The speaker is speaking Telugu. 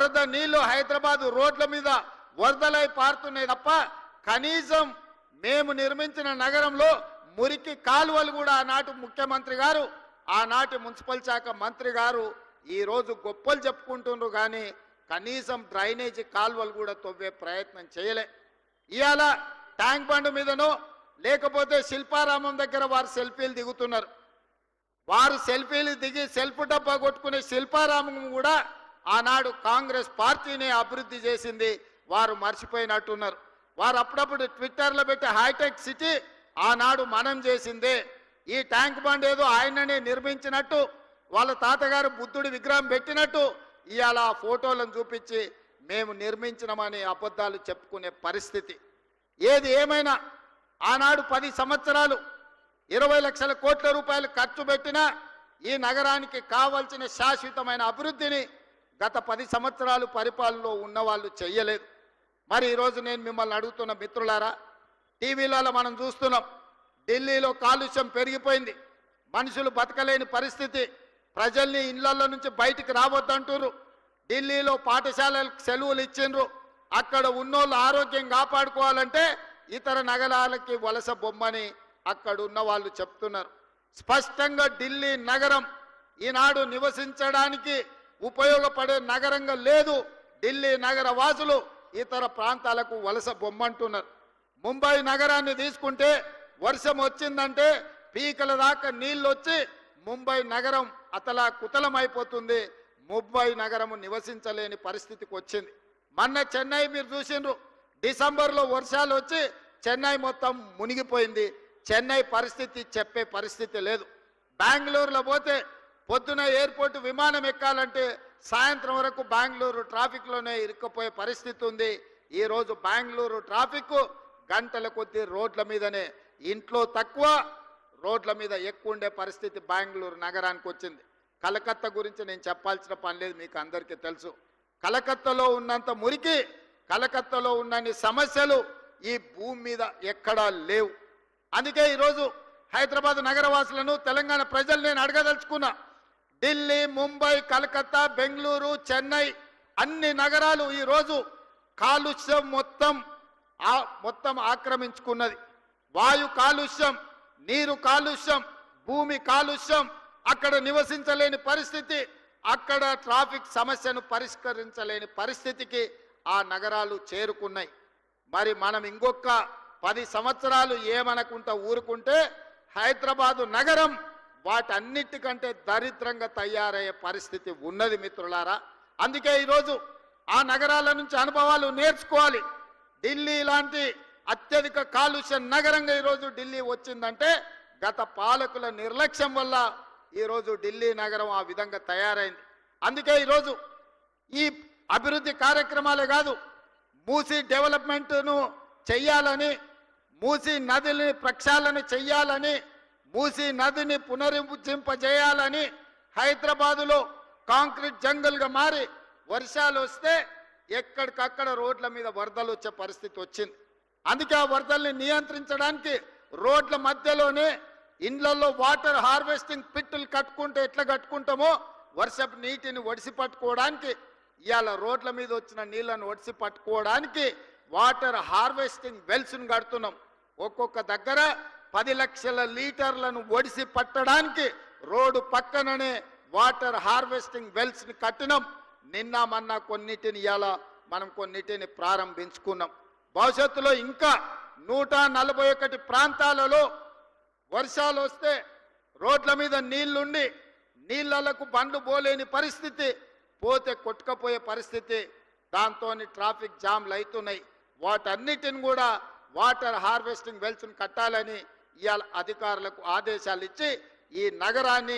వరద నీళ్లు హైదరాబాద్ రోడ్ల మీద వరదలై పారుతున్నాయి తప్ప కనీసం మేము నిర్మించిన నగరంలో మురికి కాలువలు కూడా ఆనాటి ముఖ్యమంత్రి గారు ఆనాటి మున్సిపల్ శాఖ మంత్రి గారు ఈరోజు గొప్పలు చెప్పుకుంటున్నారు కానీ కనీసం డ్రైనేజీ కాలువలు కూడా తవ్వే ప్రయత్నం చేయలే. ఇవాళ ట్యాంక్ బండ్ మీదనో లేకపోతే శిల్పారామం దగ్గర వారు సెల్ఫీలు దిగుతున్నారు. వారు సెల్ఫీలు దిగి సెల్ఫ్ డబ్బా కొట్టుకునే శిల్పారామం కూడా ఆనాడు కాంగ్రెస్ పార్టీనే అభివృద్ధి చేసింది. వారు మర్చిపోయినట్టున్నారు. వారు అప్పుడప్పుడు ట్విట్టర్లో పెట్టి హైటెక్ సిటీ ఆనాడు మనం చేసిందే. ఈ ట్యాంక్ బండ్ ఏదో ఆయననే నిర్మించినట్టు వాళ్ళ తాతగారు బుద్ధుడి విగ్రహం పెట్టినట్టు ఇవాళ ఆ ఫోటోలను చూపించి మేము నిర్మించినామని అబద్ధాలు చెప్పుకునే పరిస్థితి. ఏది ఏమైనా ఆనాడు 10 సంవత్సరాలు 20 లక్షల కోట్ల రూపాయలు ఖర్చు పెట్టినా ఈ నగరానికి కావాల్సిన శాశ్వతమైన అభివృద్ధిని గత 10 సంవత్సరాలు పరిపాలనలో ఉన్నవాళ్ళు చెయ్యలేదు. మరి ఈరోజు నేను మిమ్మల్ని అడుగుతున్న మిత్రులారా, టీవీలలో మనం చూస్తున్నాం ఢిల్లీలో కాలుష్యం పెరిగిపోయింది, మనుషులు బతకలేని పరిస్థితి, ప్రజల్ని ఇళ్లలో నుంచి బయటికి రావద్దంటారు. ఢిల్లీలో పాఠశాలలకు సెలవులు ఇచ్చిండ్రు. అక్కడ ఉన్నోళ్ళు ఆరోగ్యం కాపాడుకోవాలంటే ఇతర నగరాలకి వలస బొమ్మని అక్కడ ఉన్న వాళ్ళు చెప్తున్నారు. స్పష్టంగా ఢిల్లీ నగరం ఈనాడు నివసించడానికి ఉపయోగపడే నగరంగా లేదు. ఢిల్లీ నగర వాసులు ఇతర ప్రాంతాలకు వలస బొమ్మంటున్నారు. ముంబై నగరాన్ని తీసుకుంటే వర్షం వచ్చిందంటే పీకల దాకా నీళ్ళు వచ్చి ముంబై నగరం అతలా కుతలమైపోతుంది. ముంబై నగరము నివసించలేని పరిస్థితికి వచ్చింది. మొన్న చెన్నై మీరు చూసిండ్రు, డిసెంబర్లో వర్షాలు వచ్చి చెన్నై మొత్తం మునిగిపోయింది. చెన్నై పరిస్థితి చెప్పే పరిస్థితి లేదు. బెంగళూరులో పోతే పొద్దున ఎయిర్పోర్ట్ విమానం ఎక్కాలంటే సాయంత్రం వరకు బెంగళూరు ట్రాఫిక్లోనే ఇరుక్కుపోయే పరిస్థితి ఉంది. ఈరోజు బెంగళూరు ట్రాఫిక్ గంటల కొద్దీ రోడ్ల మీదనే, ఇంట్లో తక్కువ రోడ్ల మీద ఎక్కువ ఉండే పరిస్థితి బెంగళూరు నగరానికి వచ్చింది. కలకత్తా గురించి నేను చెప్పాల్సిన పని లేదు, మీకు అందరికీ తెలుసు. కలకత్తాలో ఉన్నంత మురికి, కలకత్తాలో ఉన్నన్ని సమస్యలు ఈ భూమి మీద ఎక్కడా లేవు. అందుకే ఈరోజు హైదరాబాద్ నగరవాసులను, తెలంగాణ ప్రజలు నేను అడగదలుచుకున్నా. ఢిల్లీ, ముంబై, కలకత్తా, బెంగళూరు, చెన్నై అన్ని నగరాలు ఈరోజు కాలుష్యం మొత్తం ఆక్రమించుకున్నది. వాయు కాలుష్యం, నీరు కాలుష్యం, భూమి కాలుష్యం, అక్కడ నివసించలేని పరిస్థితి, అక్కడ ట్రాఫిక్ సమస్యను పరిష్కరించలేని పరిస్థితికి ఆ నగరాలు చేరుకున్నాయి. మరి మనం ఇంకొక 10 సంవత్సరాలు ఏమనుకుంటా ఊరుకుంటే హైదరాబాదు నగరం వాటన్నిటికంటే దరిద్రంగా తయారయ్యే పరిస్థితి ఉన్నది మిత్రులారా. అందుకే ఈరోజు ఆ నగరాల నుంచి అనుభవాలు నేర్చుకోవాలి. ఢిల్లీ లాంటి అత్యధిక కాలుష్య నగరంగా ఈరోజు ఢిల్లీ వచ్చిందంటే గత పాలకుల నిర్లక్ష్యం వల్ల ఈరోజు ఢిల్లీ నగరం ఆ విధంగా తయారైంది. అందుకే ఈరోజు ఈ అభివృద్ధి కార్యక్రమాలే కాదు, మూసీ డెవలప్మెంట్ను చెయ్యాలని, మూసీ నదిని ప్రక్షాళన చెయ్యాలని, మూసీ నదిని పునరుజ్జింపజేయాలని హైదరాబాదులో కాంక్రీట్ జంగల్గా మారి వర్షాలు వస్తే ఎక్కడికక్కడ రోడ్ల మీద వరదలు వచ్చే పరిస్థితి వచ్చింది. అందుకే ఆ వరదల్ని నియంత్రించడానికి రోడ్ల మధ్యలోనే ఇండ్లలో వాటర్ హార్వెస్టింగ్ పిట్టులు కట్టుకుంటే ఎట్లా కట్టుకుంటామో వర్షపు నీటిని ఒడిసి పట్టుకోవడానికి, ఇవాళ రోడ్ల మీద వచ్చిన నీళ్లను ఒడిసి పట్టుకోవడానికి వాటర్ హార్వెస్టింగ్ వెల్స్ను కడుతున్నాం. ఒక్కొక్క దగ్గర 10 లక్షల లీటర్లను ఒడిసి పట్టడానికి రోడ్డు పక్కననే వాటర్ హార్వెస్టింగ్ వెల్స్ని కట్టినాం. నిన్న మొన్న కొన్నిటిని ఇవాళ మనం కొన్నిటిని ప్రారంభించుకున్నాం. భవిష్యత్తులో ఇంకా 141 ప్రాంతాలలో వర్షాలు వస్తే రోడ్ల మీద నీళ్లుండి నీళ్లకు బండ్లు పోలేని పరిస్థితి, పోతే కొట్టుకపోయే పరిస్థితి, దాంతో ట్రాఫిక్ జామ్లు అవుతున్నాయి. వాటన్నిటిని కూడా వాటర్ హార్వెస్టింగ్ వెల్స్ని కట్టాలని ఇవాళ అధికారులకు ఆదేశాలు ఇచ్చి ఈ నగరాన్ని